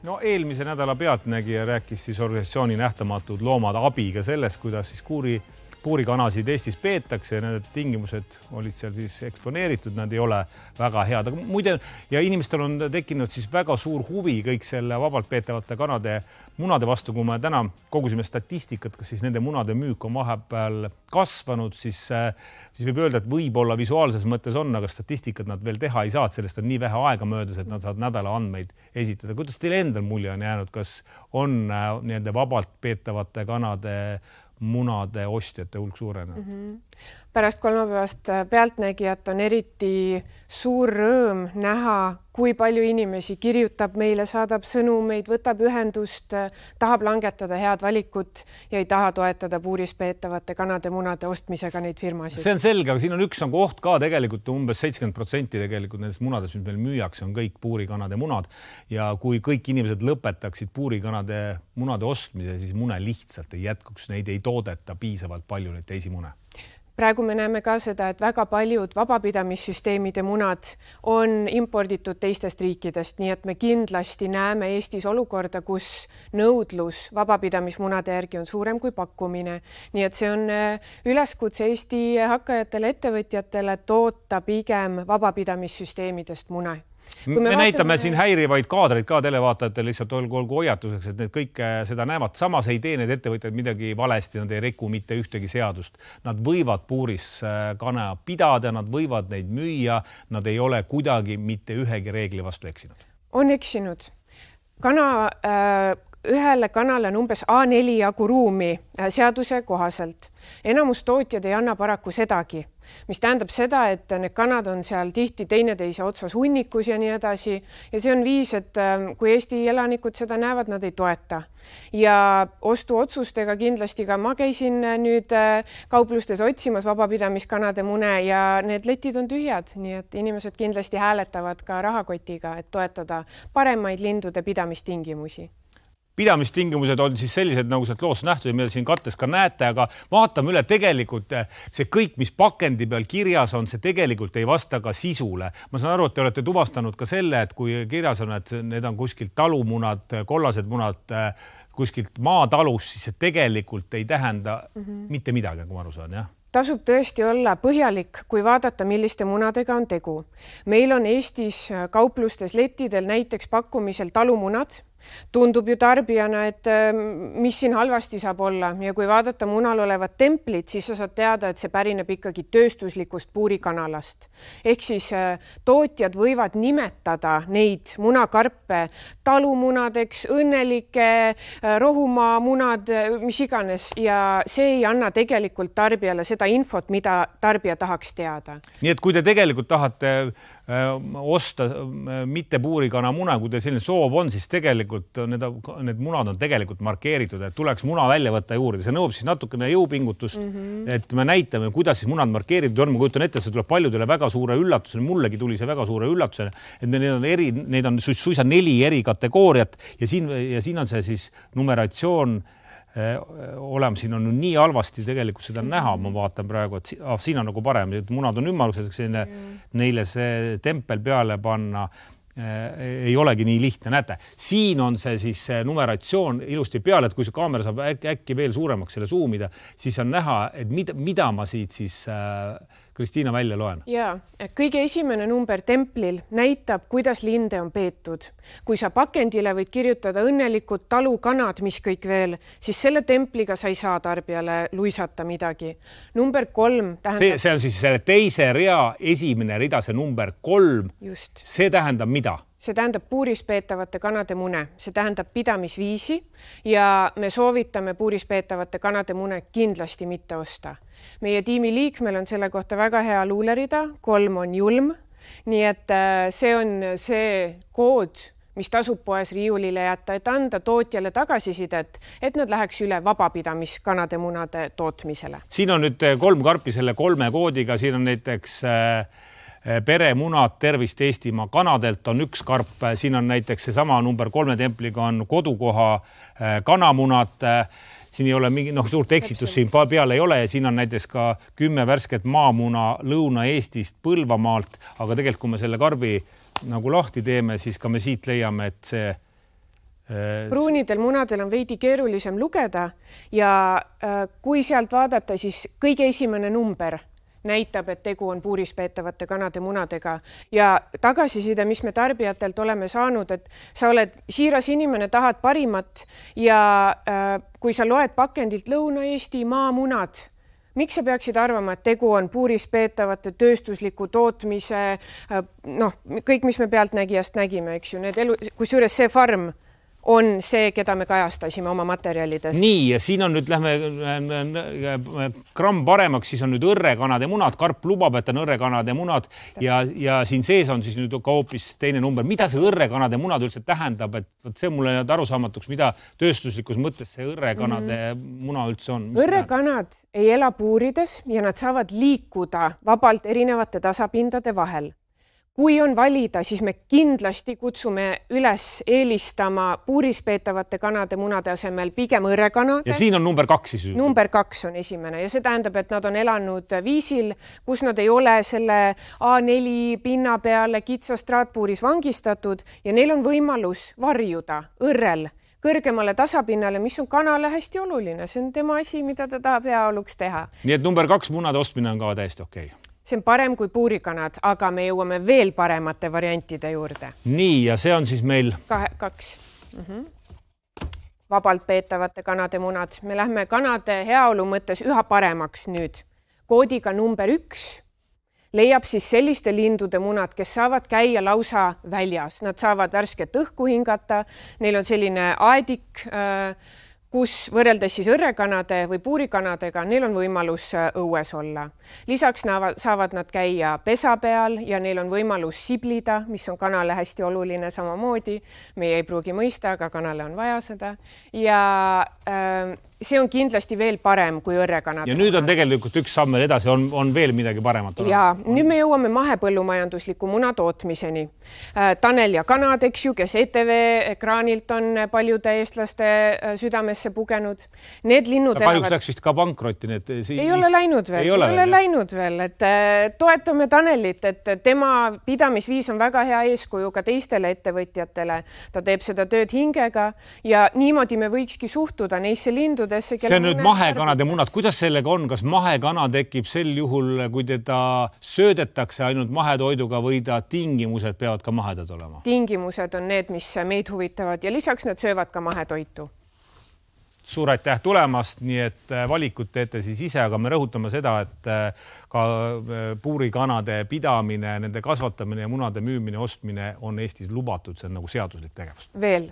No eelmise nädala Pealtnägija rääkis siis organisatsiooni Nähtamatud Loomad abiga sellest, kuidas siis puurikanasid Eestis peetakse ja need tingimused olid seal siis eksponeeritud, nad ei ole väga head. Aga muide, ja inimestel on tekkinud siis väga suur huvi kõik selle vabalt peetavate kanade munade vastu, kui me täna kogusime statistikat, kas siis nende munade müük on vahepeal kasvanud, siis võib öelda, et võib-olla visuaalses mõttes on, aga statistikat nad veel teha ei saa, sellest on nii vähe aega möödas, et nad saavad nädala andmeid esitada. Kuidas teil endal mulje on jäänud, kas on nende vabalt peetavate kanade munade ostjate hulk suurenenud? Pärast kolmapäevast Pealtnägijat on eriti suur rõõm näha, kui palju inimesi kirjutab meile, saadab sõnumeid, võtab ühendust, tahab langetada head valikut ja ei taha toetada puuris peetavate kanade munade ostmisega neid firmasid. See on selge, aga siin on üks koht ka tegelikult umbes 70% tegelikult nendest munadest, mis meil müüakse, on kõik puurikanade munad. Ja kui kõik inimesed lõpetaksid puurikanade munade ostmise, siis mune lihtsalt ei jätkuks, neid ei toodeta piisavalt palju neid teisi mune. Praegu me näeme ka seda, et väga paljud vabapidamissüsteemide munad on imporditud teistest riikidest, nii et me kindlasti näeme Eestis olukorda, kus nõudlus vabapidamismunade järgi on suurem kui pakkumine. Nii et see on üleskutse Eesti hakkajatele ettevõtjatele toota pigem vabapidamissüsteemidest mune. Me näitame siin häirivaid kaadreid ka televaatajatele lihtsalt olgu hoiatuseks, et need kõik seda näevad. Samas ei tee need ettevõtjad midagi valesti, nad ei riku mitte ühtegi seadust. Nad võivad puuris kana pidada, nad võivad neid müüa, nad ei ole kuidagi mitte ühegi reegli vastu eksinud. On eksinud. Ühele kanale on umbes A4 jagu ruumi seaduse kohaselt. Enamus tootjad ei anna paraku sedagi, mis tähendab seda, et need kanad on seal tihti teineteise otsas hunnikus ja nii edasi. Ja see on viis, et kui Eesti elanikud seda näevad, nad ei toeta. Ja ostuotsustega kindlasti ka ma käisin nüüd kauplustes otsimas vabapidamiskanade mune ja need letid on tühjad, nii et inimesed kindlasti hääletavad ka rahakotiga, et toetada paremaid lindude pidamistingimusi. Pidamistingimused on siis sellised, nagu sealt loost nähtud ja mida siin kattes ka näete, aga vaatame üle tegelikult see kõik, mis pakendi peal kirjas on, see tegelikult ei vasta ka sisule. Ma saan aru, et te olete tuvastanud ka selle, et kui kirjas on, et need on kuskilt talumunad, kollased munad kuskilt maatalus, siis see tegelikult ei tähenda mitte midagi, kui ma aru saan, jah? Tasub tõesti olla põhjalik, kui vaadata, milliste munadega on tegu. Meil on Eestis kauplustes lettidel näiteks pakkumisel talumunad. Tundub ju tarbijana, et mis siin halvasti saab olla ja kui vaadata munal olevat templit, siis sa saad teada, et see pärineb ikkagi tööstuslikust puurikanalast. Ehk siis tootjad võivad nimetada neid munakarpe talumunadeks, õnnelike rohumaa munad, mis iganes ja see ei anna tegelikult tarbijale seda infot, mida tarbija tahaks teada. Nii et kui te tegelikult tahate osta mitte puurikana muna, kui teil selline soov on, siis tegelikult need munad on tegelikult markeeritud, et tuleks muna välja võtta juurde. See nõuab siis natukene jõupingutust, et me näitame, kuidas siis munad markeeritud on. Ma kujutan ette, see tuleb paljudele väga suure üllatusele. Mullegi tuli see väga suure üllatusele, et neid on suisa 4 eri kategooriat ja siin on see siis numeratsioon olema, siin on nii halvasti tegelikult seda näha, ma vaatan praegu, et siin on nagu parem, et munad on ümmarguseks, neile see tempel peale panna ei olegi nii lihtne. Näete, siin on see siis numeratsioon ilusti peale, et kui see kaamera saab äkki veel suuremaks selle zoomida, siis on näha, et mida ma siit siis Kristiina välja loen. Ja, kõige esimene number templil näitab, kuidas linde on peetud. Kui sa pakendile võid kirjutada õnnelikud talukanad, mis kõik veel, siis selle templiga sa ei saa tarbijale luisata midagi. Number 3 tähendab... See on siis selle teise rea esimene rida, see number 3. Just. See tähendab mida? See tähendab puuris peetavate kanade mune. See tähendab pidamisviisi ja me soovitame puuris peetavate kanade mune kindlasti mitte osta. Meie tiimi liikmel on selle kohta väga hea luulerida, 3 on julm, nii et see on see kood, mis tasub poes riiulile jätta, et anda tootjale tagasisidet, et nad läheks üle vabapidamiskanade munade tootmisele. Siin on nüüd 3 karpi selle 3 koodiga, siin on näiteks peremunad Tervist Eestimaa kanadelt on 1 karp, siin on näiteks seesama number 3 templiga on kodukoha kanamunad, siin ei ole mingi suurt eksitust siin peale ei ole ja siin on näiteks ka 10 värsket maamuna Lõuna-Eestist Põlvamaalt, aga tegelikult kui me selle karbi nagu lahti teeme, siis ka me siit leiame, et see Pruunidel munadel on veidi keerulisem lugeda ja kui sealt vaadata, siis kõige esimene number näitab, et tegu on puuris peetavate kanade munadega ja tagasiside, mis me tarbijatelt oleme saanud, et sa oled siiras inimene, tahad parimat ja kui sa loed pakendilt Lõuna-Eesti maamunad, miks sa peaksid arvama, et tegu on puuris peetavate tööstusliku tootmise, kõik, mis me pealtnägijast nägime, eks ju, kusjuures see farm on see, keda me kajastasime oma materjalides. Nii, ja siin on nüüd, lähme gramm paremaks, siis on nüüd õrrekanade munad, karp lubab, et on õrrekanade munad ja siin sees on siis nüüd ka hoopis teine number. Mida see õrrekanade munad üldse tähendab, et see mulle jääb arusaamatuks, mida tööstuslikus mõttes see õrrekanade muna üldse on? Õrrekanad ei ela puurides ja nad saavad liikuda vabalt erinevate tasapindade vahel. Kui on valida, siis me kindlasti kutsume üles eelistama puuris peetavate kanade munade asemel pigem õrrekanade. Ja siin on number 2 siis? Number 2 on esimene ja see tähendab, et nad on elanud viisil, kus nad ei ole selle A4 pinna peale kitsa straatpuuris vangistatud ja neil on võimalus varjuda õrrel kõrgemale tasapinnale, mis on kanale hästi oluline. See on tema asi, mida ta tahab heaoluks teha. Nii et number 2 munade ostmine on ka täiesti okei. See on parem kui puurikanad, aga me jõuame veel paremate variantide juurde. Nii, ja see on siis meil... 2. Vabalt peetavate kanade munad. Me lähme kanade heaolu mõttes üha paremaks nüüd. Koodiga number 1 leiab siis selliste lindude munad, kes saavad käia lausa väljas. Nad saavad värsket õhku hingata. Neil on selline aedik, kus võrreldes siis õrrekanade või puurikanadega, neil on võimalus õues olla. Lisaks saavad nad käia pesa peal ja neil on võimalus siblida, mis on kanale hästi oluline samamoodi. Meie ei pruugi mõista, aga kanale on vaja seda. Ja see on kindlasti veel parem kui õrrekanad. Ja nüüd on tegelikult üks samm veel edasi, on veel midagi paremat. Ja nüüd me jõuame mahepõllumajandusliku muna tootmiseni. Tanel ja kanad, eks ju, kes ETV ekraanilt on paljude eestlaste südamesse pugenud. Need linnud kahjuks läks vist ka pankrotti. Ei ole läinud veel. Et toetame Tanelit, et tema pidamisviis on väga hea eeskuju ka teistele ettevõtjatele. Ta teeb seda tööd hingega ja niimoodi me võikski suhtuda neisse lindu. See on nüüd mahekanade munad. Kuidas sellega on? Kas mahekana tekib sel juhul, kui teda söödetakse ainult mahetoiduga või ta tingimused peavad ka mahedad olema? Tingimused on need, mis meid huvitavad ja lisaks nad söövad ka mahetoitu. Suur aitäh tulemast, nii et valikut teete siis ise, aga me rõhutame seda, et ka puurikanade pidamine, nende kasvatamine ja munade müümine, ostmine on Eestis lubatud, see on nagu seaduslik tegevus. Veel